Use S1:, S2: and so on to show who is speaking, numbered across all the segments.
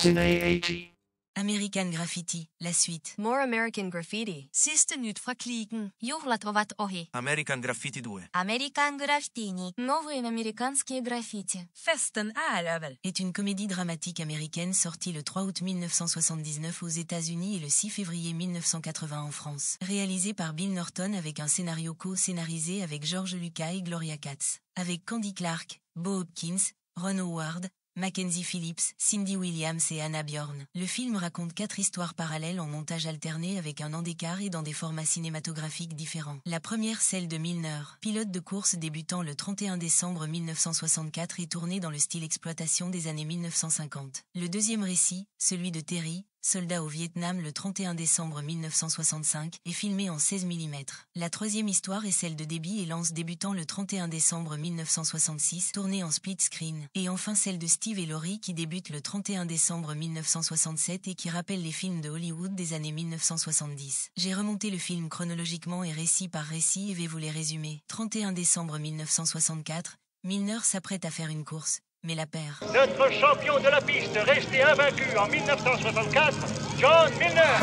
S1: Cine 80.
S2: American Graffiti, la suite.
S3: More American Graffiti.
S4: Siste nyt fra kliken.
S3: Juhlat ovat ohi.
S5: American Graffiti 2.
S3: American Graffiti. Новые американские граффити.
S4: Festen är över.
S2: Est une comédie dramatique américaine sortie le 3 août 1979 aux États-Unis et le 6 février 1980 en France. Réalisée par Bill Norton avec un scénario co-scénarisé avec George Lucas et Gloria Katz. Avec Candy Clark, Bo Hopkins, Ron Howard, Mackenzie Phillips, Cindy Williams et Anna Bjorn. Le film raconte 4 histoires parallèles en montage alterné avec un an d'écart et dans des formats cinématographiques différents. La première, celle de Milner, pilote de course débutant le 31 décembre 1964 et tourné dans le style exploitation des années 1950. Le deuxième récit, celui de Terry, soldat au Vietnam le 31 décembre 1965, est filmé en 16 mm. La troisième histoire est celle de Debbie et Lance débutant le 31 décembre 1966, tournée en split screen. Et enfin celle de Steve et Laurie qui débute le 31 décembre 1967 et qui rappelle les films de Hollywood des années 1970. J'ai remonté le film chronologiquement et récit par récit et vais vous les résumer. 31 décembre 1964, Milner s'apprête à faire une course, mais la perd.
S6: Notre champion de la piste resté invaincu en 1964, John Milner.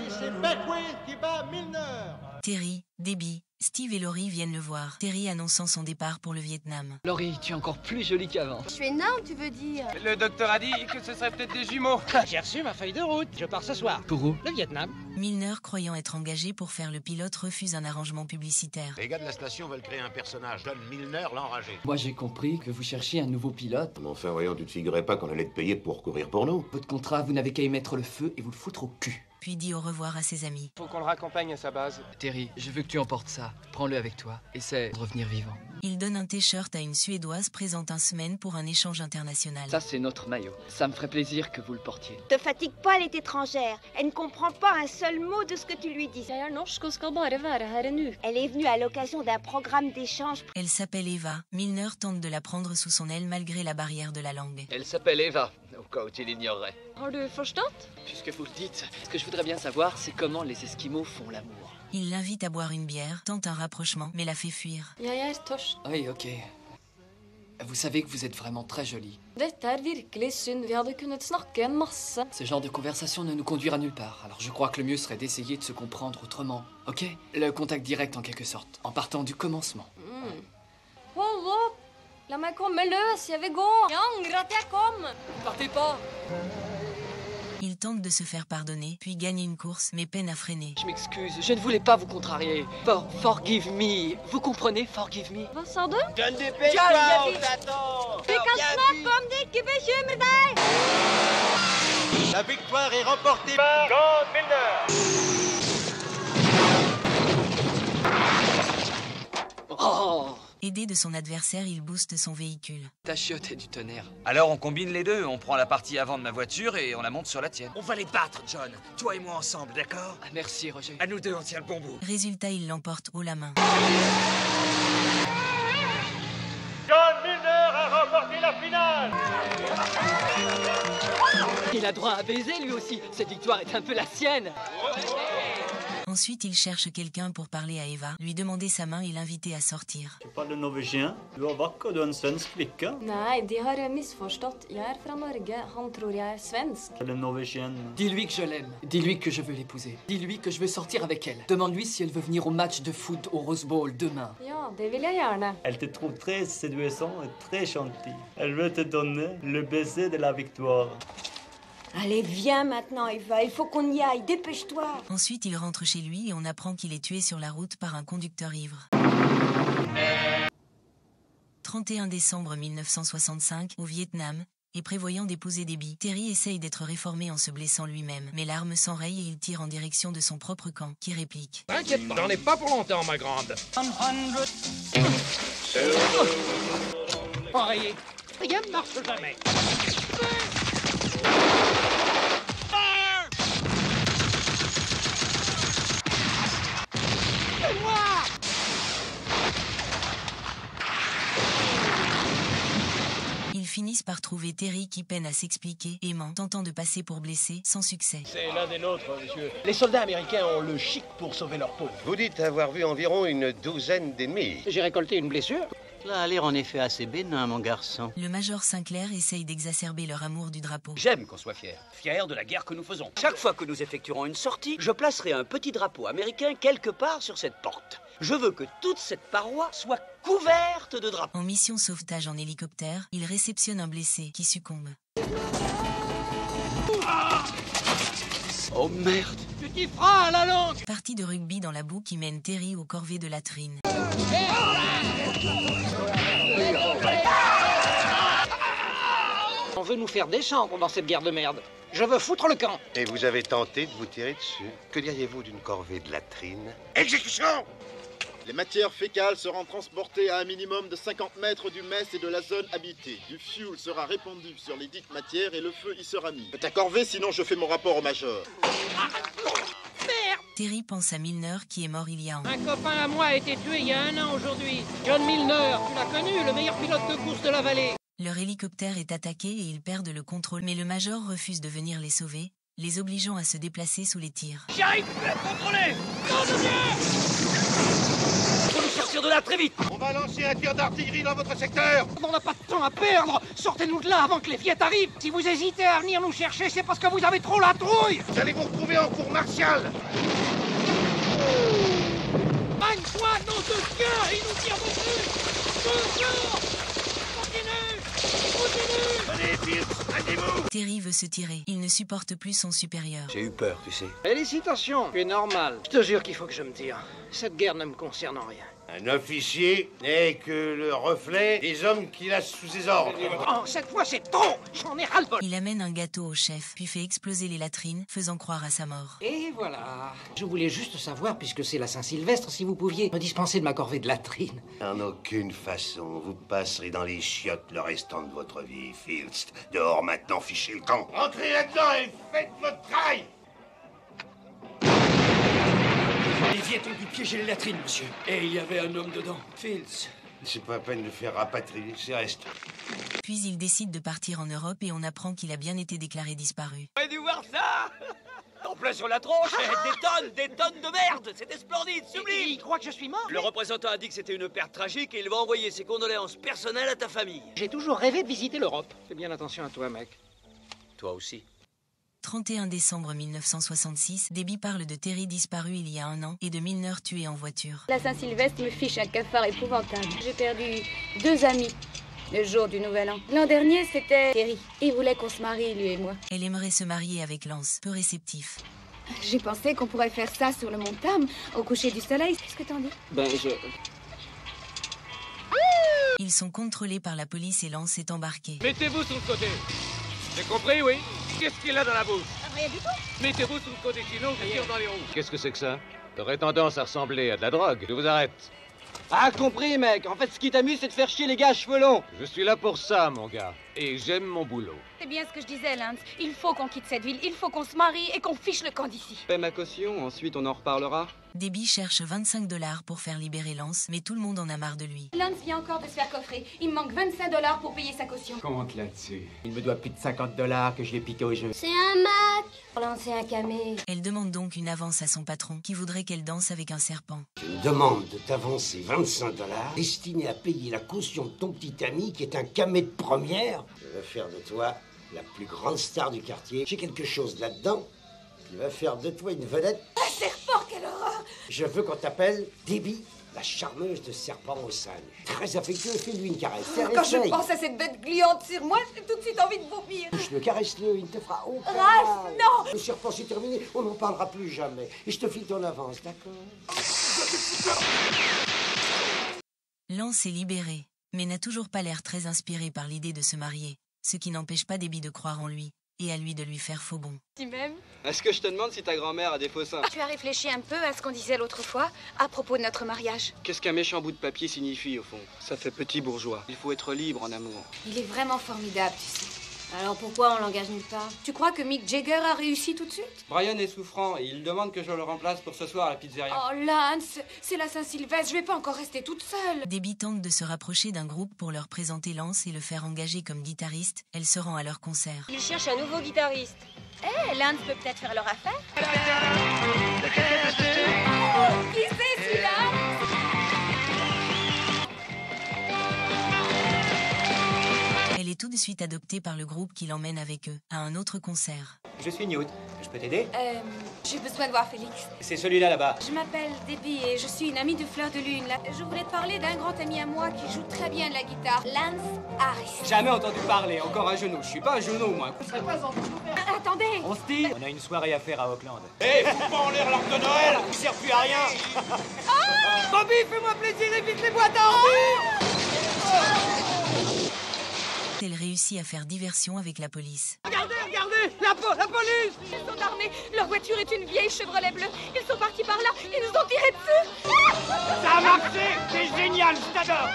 S6: C'est Beckwith qui bat Milner.
S2: Terry, Debbie, Steve et Laurie viennent le voir. Terry annonçant son départ pour le Vietnam.
S7: Laurie, tu es encore plus jolie qu'avant.
S8: Je suis énorme, tu veux dire?
S9: Le docteur a dit que ce serait peut-être des jumeaux. J'ai reçu ma feuille de route. Je pars ce soir.
S7: Pour où?
S9: Le Vietnam.
S2: Milner, croyant être engagé pour faire le pilote, refuse un arrangement publicitaire.
S10: Les gars de la station veulent créer un personnage, John Milner, l'enragé.
S7: Moi j'ai compris que vous cherchiez un nouveau pilote.
S10: Mais enfin, voyons, tu te figurais pas qu'on allait te payer pour courir pour nous?
S7: Votre contrat, vous n'avez qu'à y mettre le feu et vous le foutre au cul.
S2: Puis dit au revoir à ses amis.
S9: Faut qu'on le raccompagne à sa base.
S7: Terry, je veux que tu emportes ça. Prends-le avec toi. Essaie de revenir vivant.
S2: Il donne un t-shirt à une Suédoise présente un semaine pour un échange international.
S7: Ça, c'est notre maillot. Ça me ferait plaisir que vous le portiez.
S8: Te fatigue pas, elle est étrangère. Elle ne comprend pas un seul mot de ce que tu lui dis. Elle est venue à l'occasion d'un programme d'échange.
S2: Elle s'appelle Eva. Milner tente de la prendre sous son aile malgré la barrière de la langue.
S7: Elle s'appelle Eva, au cas où tu l'ignorerais. Puisque vous le dites, ce que je voudrais bien savoir, c'est comment les Esquimaux font l'amour.
S2: Il l'invite à boire une bière, tente un rapprochement, mais la fait fuir.
S7: Oui, ok. Vous savez que vous êtes vraiment très jolie. Ce genre de conversation ne nous conduira nulle part, alors je crois que le mieux serait d'essayer de se comprendre autrement. Ok? Le contact direct en quelque sorte, en partant du commencement. Partez pas!
S2: Il tente de se faire pardonner, puis gagne une course, mais peine à freiner.
S7: Je m'excuse, je ne voulais pas vous contrarier. Forgive me. Vous comprenez? Forgive me.
S6: John, dépêche-toi, on t'attend. La victoire est remportée par John Milner.
S7: Oh!
S2: Aidé de son adversaire, il booste son véhicule.
S7: Ta chiotte est du tonnerre.
S5: Alors on combine les deux, on prend la partie avant de ma voiture et on la monte sur la tienne.
S9: On va les battre, John. Toi et moi ensemble, d'accord?
S7: Ah, merci, Roger.
S9: À nous deux, on tient le bon bout.
S2: Résultat, il l'emporte haut la main.
S6: John Milner a remporté la finale.
S7: Il a droit à baiser lui aussi. Cette victoire est un peu la sienne.
S2: Ensuite, il cherche quelqu'un pour parler à Eva, lui demander sa main et l'inviter à sortir.
S11: Tu parles norvégien? Du er vakker, du er en svensk flicka.
S12: Nei, de har misforstått. Jeg er fra Norge. Han tror jeg er svensk.
S11: Elle est norvégienne.
S7: Dis-lui que je l'aime. Dis-lui que je veux l'épouser. Dis-lui que je veux sortir avec elle. Demande-lui si elle veut venir au match de foot au Rose Bowl demain.
S12: Ja, det vil jeg gjerne.
S11: Elle te trouve très séduisant et très gentil. Elle veut te donner le baiser de la victoire.
S8: Allez, viens maintenant, Eva. Il faut qu'on y aille. Dépêche-toi.
S2: Ensuite, il rentre chez lui et on apprend qu'il est tué sur la route par un conducteur ivre. 31 décembre 1965, au Vietnam, et prévoyant d'épouser Debbie, Terry essaye d'être réformé en se blessant lui-même, mais l'arme s'enraye et il tire en direction de son propre camp, qui réplique.
S9: T'inquiète pas, j'en ai pas pour longtemps, ma grande. Enrayé. Rien ne marche jamais.
S2: Ils finissent par trouver Terry qui peine à s'expliquer, aimant, tentant de passer pour blessé, sans succès.
S6: C'est l'un des nôtres, monsieur.
S9: Les soldats américains ont le chic pour sauver leur peau.
S10: Vous dites avoir vu environ une douzaine d'ennemis.
S9: J'ai récolté une blessure Cela a l'air en effet assez bénin, mon garçon.
S2: Le major Sinclair essaye d'exacerber leur amour du drapeau.
S1: J'aime qu'on soit fiers. Fiers de la guerre que nous faisons. Chaque fois que nous effectuerons une sortie, je placerai un petit drapeau américain quelque part sur cette porte. Je veux que toute cette paroi soit couverte de drapeaux.
S2: En mission sauvetage en hélicoptère, il réceptionne un blessé qui succombe.
S1: Oh merde!
S9: Tu t'y feras à la langue!
S2: Partie de rugby dans la boue qui mène Terry aux corvées de latrines.
S9: On veut nous faire descendre dans cette guerre de merde. Je veux foutre le camp.
S10: Et vous avez tenté de vous tirer dessus. Que diriez-vous d'une corvée de latrines?
S13: Exécution! Les matières fécales seront transportées à un minimum de 50 mètres du mess et de la zone habitée. Du fuel sera répandu sur les dites matières et le feu y sera mis. Faites un corvée, sinon je fais mon rapport au major.
S2: Terry pense à Milner qui est mort il y a un an.
S9: Un copain à moi a été tué il y a 1 an aujourd'hui. John Milner, tu l'as connu, le meilleur pilote de course de la vallée.
S2: Leur hélicoptère est attaqué et ils perdent le contrôle, mais le major refuse de venir les sauver, les obligeant à se déplacer sous les tirs.
S1: J'arrive plus à contrôler! Faut nous sortir de là très vite!
S13: On va lancer un tir d'artillerie dans votre secteur!
S9: On n'a pas de temps à perdre! Sortez-nous de là avant que les fillettes arrivent! Si vous hésitez à venir nous chercher, c'est parce que vous avez trop la trouille!
S13: Vous allez vous retrouver en cours martial!
S9: Magne-toi, nom de Dieu! Il nous tire dessus! Toujours!
S13: Allez, Fields, allez-vous!
S2: Terry veut se tirer. Il ne supporte plus son supérieur.
S1: J'ai eu peur, tu sais.
S9: Félicitations, c'est normal. Je te jure qu'il faut que je me tire. Cette guerre ne me concerne en rien.
S10: Un officier n'est que le reflet des hommes qu'il a sous ses ordres.
S9: Oh, cette fois c'est trop! J'en ai ras-le-bol!
S2: Il amène un gâteau au chef, puis fait exploser les latrines, faisant croire à sa mort.
S9: Et voilà. Je voulais juste savoir, puisque c'est la Saint-Sylvestre, si vous pouviez me dispenser de ma corvée de latrine.
S10: En aucune façon, vous passerez dans les chiottes le restant de votre vie, Fields. Dehors maintenant, fichez le camp. Entrez là-dedans et faites votre travail!
S1: Les Viet ont dû piéger les latrines, monsieur. Et il y avait un homme dedans. Fields.
S10: C'est pas la peine de faire rapatrier, c'est reste.
S2: Puis il décide de partir en Europe et on apprend qu'il a bien été déclaré disparu.
S1: Vous avez dû voir ça? En plein sur la tronche, des tonnes de merde. C'était splendide, sublime.
S9: Il croit que je suis mort?
S1: Le représentant a dit que c'était une perte tragique et il va envoyer ses condoléances personnelles à ta famille.
S9: J'ai toujours rêvé de visiter l'Europe. Fais bien attention à toi, mec.
S1: Toi aussi.
S2: 31 décembre 1966, Debbie parle de Terry disparu il y a 1 an et de Milner tué en voiture.
S12: La Saint-Sylvestre me fiche un cafard épouvantable. J'ai perdu 2 amis le jour du Nouvel An. L'an dernier, c'était Terry. Il voulait qu'on se marie, lui et moi.
S2: Elle aimerait se marier avec Lance, peu réceptif.
S12: J'ai pensé qu'on pourrait faire ça sur le mont Tam, au coucher du soleil. Qu'est-ce que t'en dis?
S2: Ils sont contrôlés par la police et Lance est embarqué.
S6: Mettez-vous sur le côté. J'ai compris, oui? Qu'est-ce qu'il a dans la bouche?
S12: Rien du tout.
S6: Mettez-vous sur le côté, sinon je tire dans les roues. Qu'est-ce que c'est que ça? Ça aurait tendance à ressembler à de la drogue. Je vous arrête.
S9: Ah, compris, mec. En fait, ce qui t'amuse, c'est de faire chier les gars à cheveux longs.
S6: Je suis là pour ça, mon gars. Et j'aime mon boulot.
S12: C'est bien ce que je disais, Lance. Il faut qu'on quitte cette ville. Il faut qu'on se marie et qu'on fiche le camp d'ici.
S9: Fais ma caution, ensuite on en reparlera.
S2: Debbie cherche 25 $ pour faire libérer Lance, mais tout le monde en a marre de lui.
S12: Lance vient encore de se faire coffrer. Il me manque 25 $ pour payer sa caution.
S9: Compte là-dessus. Il me doit plus de 50 $ que je lui ai piqué au jeu.
S8: C'est un match. Lancer un camé.
S2: Elle demande donc une avance à son patron, qui voudrait qu'elle danse avec un serpent.
S14: Je me demande de t'avancer 25 $ destinés à payer la caution de ton petit ami qui est un camé de première. Je vais faire de toi la plus grande star du quartier. J'ai quelque chose là-dedans qui va faire de toi une vedette.
S8: Un serpent, quelle horreur!
S14: Je veux qu'on t'appelle Debbie, la charmeuse de serpent au singe. Très affectueux, fais-lui une caresse.
S8: Quand je pense à cette bête gluante sur moi, j'ai tout de suite envie de vomir.
S14: Touche-le, caresse-le, il ne te fera aucun
S8: Ralph,
S14: mal.
S8: non!
S14: Le serpent, c'est terminé, on n'en parlera plus jamais. Et je te file ton avance, d'accord?
S2: Lance est libéré, mais n'a toujours pas l'air très inspiré par l'idée de se marier, ce qui n'empêche pas Debbie de croire en lui, et à lui de lui faire faux bon.
S12: Tu m'aimes?
S9: Est-ce que je te demande si ta grand-mère a des faux seins?
S12: Tu as réfléchi un peu à ce qu'on disait l'autre fois à propos de notre mariage.
S9: Qu'est-ce qu'un méchant bout de papier signifie au fond? Ça fait petit bourgeois. Il faut être libre en amour.
S12: Il est vraiment formidable, tu sais. Alors pourquoi on l'engage nulle part? Tu crois que Mick Jagger a réussi tout de suite?
S9: Brian est souffrant et il demande que je le remplace pour ce soir à la pizzeria.
S12: Oh Lance, c'est la Saint-Sylvestre, je vais pas encore rester toute seule.
S2: Debbie tente de se rapprocher d'un groupe pour leur présenter Lance et le faire engager comme guitariste. Elle se rend à leur concert.
S8: Ils cherchent un nouveau guitariste. Eh, Lance peut peut-être faire leur affaire.
S12: Qui c'est celui-là?
S2: de suite adopté par le groupe qui l'emmène avec eux à un autre concert.
S15: Je suis Newt. Je peux t'aider?
S12: J'ai besoin de voir Félix.
S15: C'est celui-là là-bas.
S12: Je m'appelle Debbie et je suis une amie de Fleur de Lune. Je voulais te parler d'un grand ami à moi qui joue très bien de la guitare, Lance Harris.
S15: Jamais entendu parler, encore un genou. Je suis pas un genou, moi.
S12: Attendez.
S15: On se dit, on a une soirée à faire à Auckland.
S9: Hé, fous pas en l'air l'arbre de Noël, il sert plus à rien.
S15: Bobby, fais-moi plaisir, évite les boîtes à ordures.
S2: Elle réussit à faire diversion avec la police.
S9: Regardez, la police.
S12: Ils sont armés. Leur voiture est une vieille Chevrolet bleue. Ils sont partis par là. Ils nous ont tiré dessus.
S9: Ça a marché. C'est génial, je t'adore.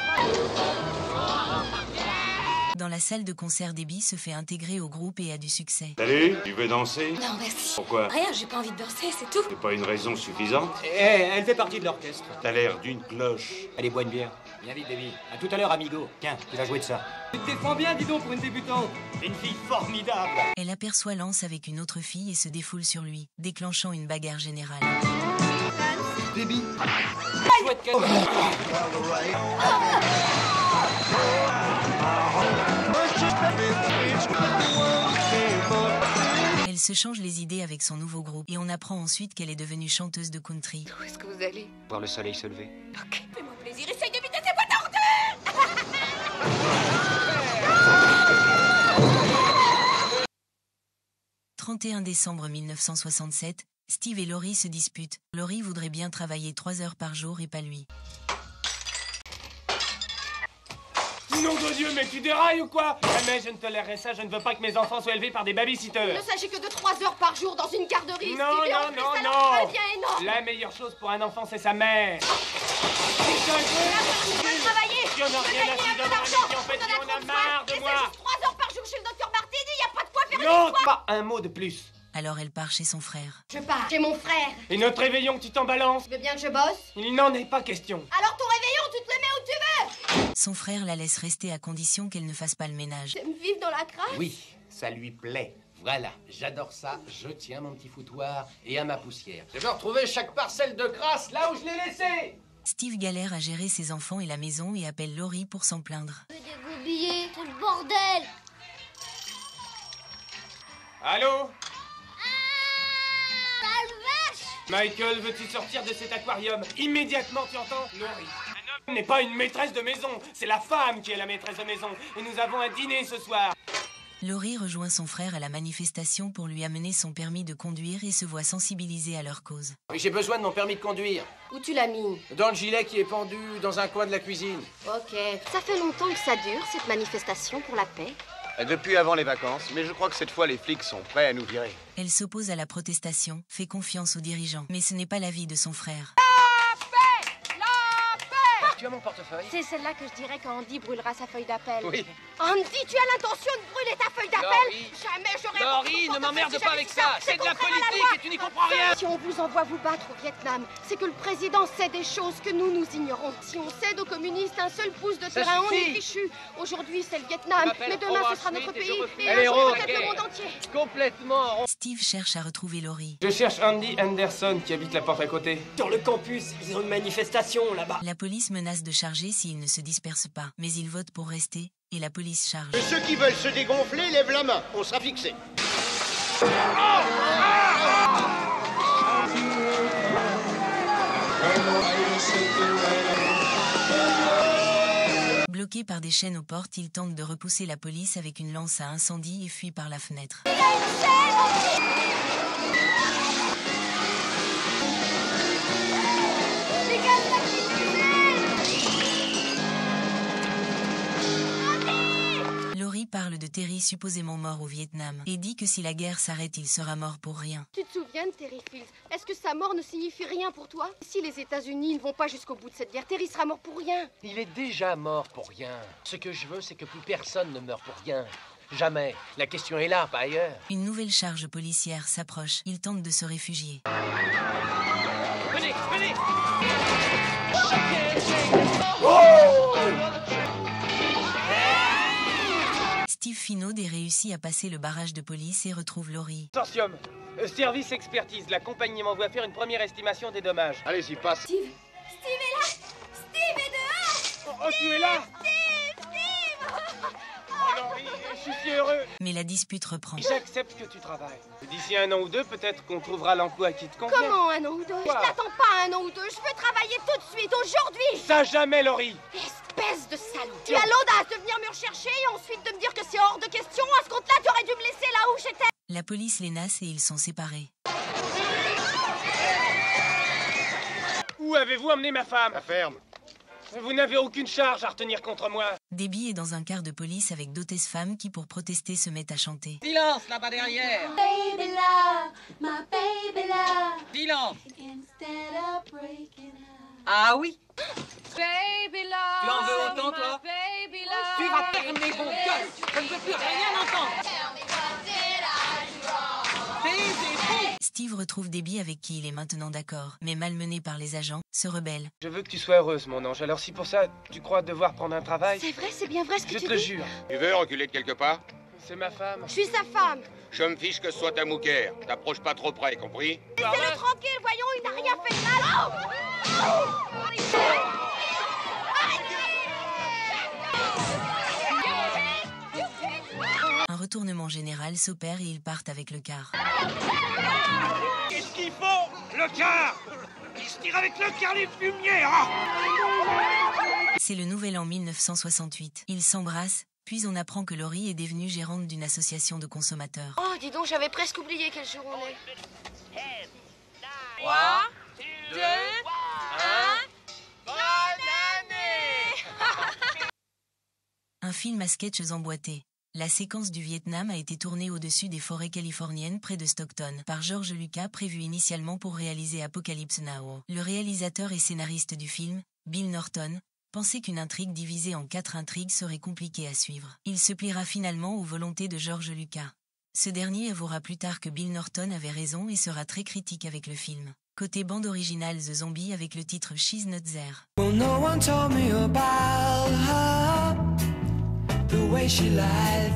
S2: Dans la salle de concert, Debbie se fait intégrer au groupe et a du succès.
S10: Salut, tu veux danser?
S12: Non, merci.
S10: Pourquoi?
S12: Rien, j'ai pas envie de danser, c'est tout.
S10: C'est pas une raison suffisante?
S15: Elle fait partie de l'orchestre.
S10: T'as l'air d'une cloche.
S15: Allez, bois une bière. Viens vite, Debbie. À tout à l'heure, amigo. Tiens, tu vas jouer de ça. Tu te défends bien, dis donc, pour une débutante. Une fille formidable.
S2: Elle aperçoit Lance avec une autre fille et se défoule sur lui, déclenchant une bagarre générale.
S15: Debbie.
S2: Elle se change les idées avec son nouveau groupe et on apprend ensuite qu'elle est devenue chanteuse de country.
S12: Où est-ce que vous allez?
S15: Voir le soleil se lever.
S12: Ok, fais-moi plaisir, essaye d'éviter ces boîtes à ordures.
S2: 31 décembre 1967, Steve et Laurie se disputent. Laurie voudrait bien travailler 3 heures par jour et pas lui.
S16: Nom de Dieu, mais tu dérailles ou quoi? Jamais je ne tolérerai ça, je ne veux pas que mes enfants soient élevés par des babysitters.
S12: Il ne s'agit que de 3 heures par jour dans une garderie.
S16: Non,
S12: Steve,
S16: non,
S12: en plus,
S16: non,
S12: ça
S16: non.
S12: leur fera bien énorme.
S16: La meilleure chose pour un enfant, c'est sa mère.
S12: Travailler.
S16: Tu en as rien à foutre d'avoir un mec qui en fait, on a marre de moi.
S12: Juste 3 heures par jour chez le docteur Martini, y a pas de quoi faire
S16: Non,
S12: une fois.
S16: pas un mot de plus.
S2: Alors elle part chez son frère.
S12: Je pars chez mon frère.
S16: Et notre réveillon que tu t'en balances?
S12: Tu veux bien que je bosse?
S16: Il n'en est pas question.
S12: Alors ton réveillon, tu te le mets où tu veux.
S2: Son frère la laisse rester à condition qu'elle ne fasse pas le ménage.
S12: T'aimes vivre dans la crasse?
S17: Oui, ça lui plaît. Voilà, j'adore ça. Je tiens mon petit foutoir et à ma poussière. Je veux retrouver chaque parcelle de crasse là où je l'ai laissée.
S2: Steve galère à gérer ses enfants et la maison et appelle Laurie pour s'en plaindre.
S18: Des goubillés, tout le bordel.
S16: Allô?
S18: Vache!
S16: Michael, veux-tu sortir de cet aquarium? Immédiatement, tu entends? Laurie, un homme n'est pas une maîtresse de maison, c'est la femme qui est la maîtresse de maison. Et nous avons un dîner ce soir.
S2: Laurie rejoint son frère à la manifestation pour lui amener son permis de conduire et se voit sensibilisée à leur cause.
S17: Oui, j'ai besoin de mon permis de conduire.
S12: Où tu l'as mis?
S17: Dans le gilet qui est pendu dans un coin de la cuisine.
S12: Ok. Ça fait longtemps que ça dure, cette manifestation pour la paix?
S19: Depuis avant les vacances, mais je crois que cette fois les flics sont prêts à nous virer.
S2: Elle s'oppose à la protestation, fait confiance aux dirigeants, mais ce n'est pas l'avis de son frère.
S17: Tu as mon portefeuille?
S12: C'est celle-là que je dirais quand Andy brûlera sa feuille d'appel.
S17: Oui.
S12: Andy, tu as l'intention de brûler ta feuille d'appel? Jamais j'aurais...
S17: Laurie, ne m'emmerde pas avec ça. C'est de la politique et tu n'y comprends rien.
S12: Si on vous envoie vous battre au Vietnam, c'est que le président sait des choses que nous ignorons. Si on cède aux communistes un seul pouce de terrain, on est fichu. Aujourd'hui, c'est le Vietnam, mais demain, ce sera notre pays. Et un jour, peut-être le monde entier.
S17: Complètement.
S2: Steve cherche à retrouver Laurie.
S16: Je cherche Andy Anderson qui habite la porte à côté.
S15: Sur le campus, ils ont une manifestation là-bas.
S2: La police menace de charger s'ils ne se dispersent pas, mais ils votent pour rester et la police charge.
S10: Et ceux qui veulent se dégonfler, lèvent la main. On sera fixé.
S2: Bloqué par des chaînes aux portes, il tente de repousser la police avec une lance à incendie et fuit par la fenêtre. Laurie parle de Terry supposément mort au Vietnam et dit que si la guerre s'arrête, il sera mort pour rien.
S12: Tu te souviens de Terry Fields? Est-ce que sa mort ne signifie rien pour toi? Si les États-Unis ne vont pas jusqu'au bout de cette guerre, Terry sera mort pour rien.
S17: Il est déjà mort pour rien. Ce que je veux, c'est que plus personne ne meure pour rien. Jamais. La question est là, pas ailleurs.
S2: Une nouvelle charge policière s'approche. Il tente de se réfugier.
S17: Venez, venez!
S2: Steve Finaudet réussit à passer le barrage de police et retrouve Laurie.
S16: Consortium, service expertise. La compagnie m'envoie faire une première estimation des dommages.
S19: Allez-y, passe.
S12: Steve est là! Steve est dehors!
S16: Oh, tu es là!
S12: Steve!
S16: Oh Laurie, je suis si heureux.
S2: Mais la dispute reprend.
S16: J'accepte que tu travailles. D'ici 1 an ou 2, peut-être qu'on trouvera l'emploi qui te convient.
S12: Comment 1 an ou 2? Je t'attends pas 1 an ou 2. Je veux travailler tout de suite, aujourd'hui.
S16: Ça jamais, Laurie.
S12: Espèce de salaud. Tu as l'audace de venir me rechercher et ensuite de me dire que c'est hors de question. À ce compte-là, tu aurais dû me laisser là où j'étais.
S2: La police l'ENAS et ils sont séparés.
S16: Où avez-vous emmené ma femme?
S19: La ferme.
S16: Vous n'avez aucune charge à retenir contre moi.
S2: Debbie est dans un car de police avec d'hôtesses femmes qui, pour protester, se mettent à chanter.
S1: Silence là-bas derrière.
S18: Baby love, my baby love.
S1: Silence.
S18: Instead of breaking up.
S1: Ah oui.
S18: Baby love.
S1: Tu en veux autant, toi?
S18: Baby love.
S1: Tu vas fermer ton gueule. Je ne veux plus rien entendre.
S2: Steve retrouve Debbie avec qui il est maintenant d'accord, mais malmené par les agents, se rebelle.
S16: Je veux que tu sois heureuse, mon ange. Alors si pour ça, tu crois devoir prendre un travail...
S12: C'est vrai, c'est bien vrai ce que tu dis.
S16: Je te le jure.
S19: Tu veux reculer de quelque part?
S16: C'est ma femme.
S12: Je suis sa femme.
S19: Je me fiche que ce soit ta mouquère. T'approches pas trop près, compris?
S12: Laissez-le tranquille, voyons, il n'a rien fait de mal.
S2: Un retournement général s'opère et ils partent avec le car.
S9: Qu'est-ce qu'ils font? Le car! Ils se tirent avec le car les fumières!
S2: C'est le nouvel an 1968. Ils s'embrassent, puis on apprend que Laurie est devenue gérante d'une association de consommateurs.
S12: Oh, dis donc, j'avais presque oublié quel jour on est.
S18: 3, 2, 1. Bonne année!
S2: Un film à sketches emboîtés. La séquence du Vietnam a été tournée au-dessus des forêts californiennes près de Stockton par George Lucas, prévu initialement pour réaliser Apocalypse Now. Le réalisateur et scénariste du film, Bill Norton, pensait qu'une intrigue divisée en 4 intrigues serait compliquée à suivre. Il se pliera finalement aux volontés de George Lucas. Ce dernier avouera plus tard que Bill Norton avait raison et sera très critique avec le film. Côté bande originale The Zombie avec le titre She's Not There.
S20: Well, no one told me about her, the way she lied.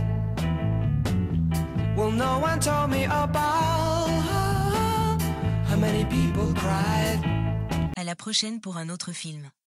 S20: Well, no one told me about her, how many people cried.
S2: À la prochaine pour un autre film.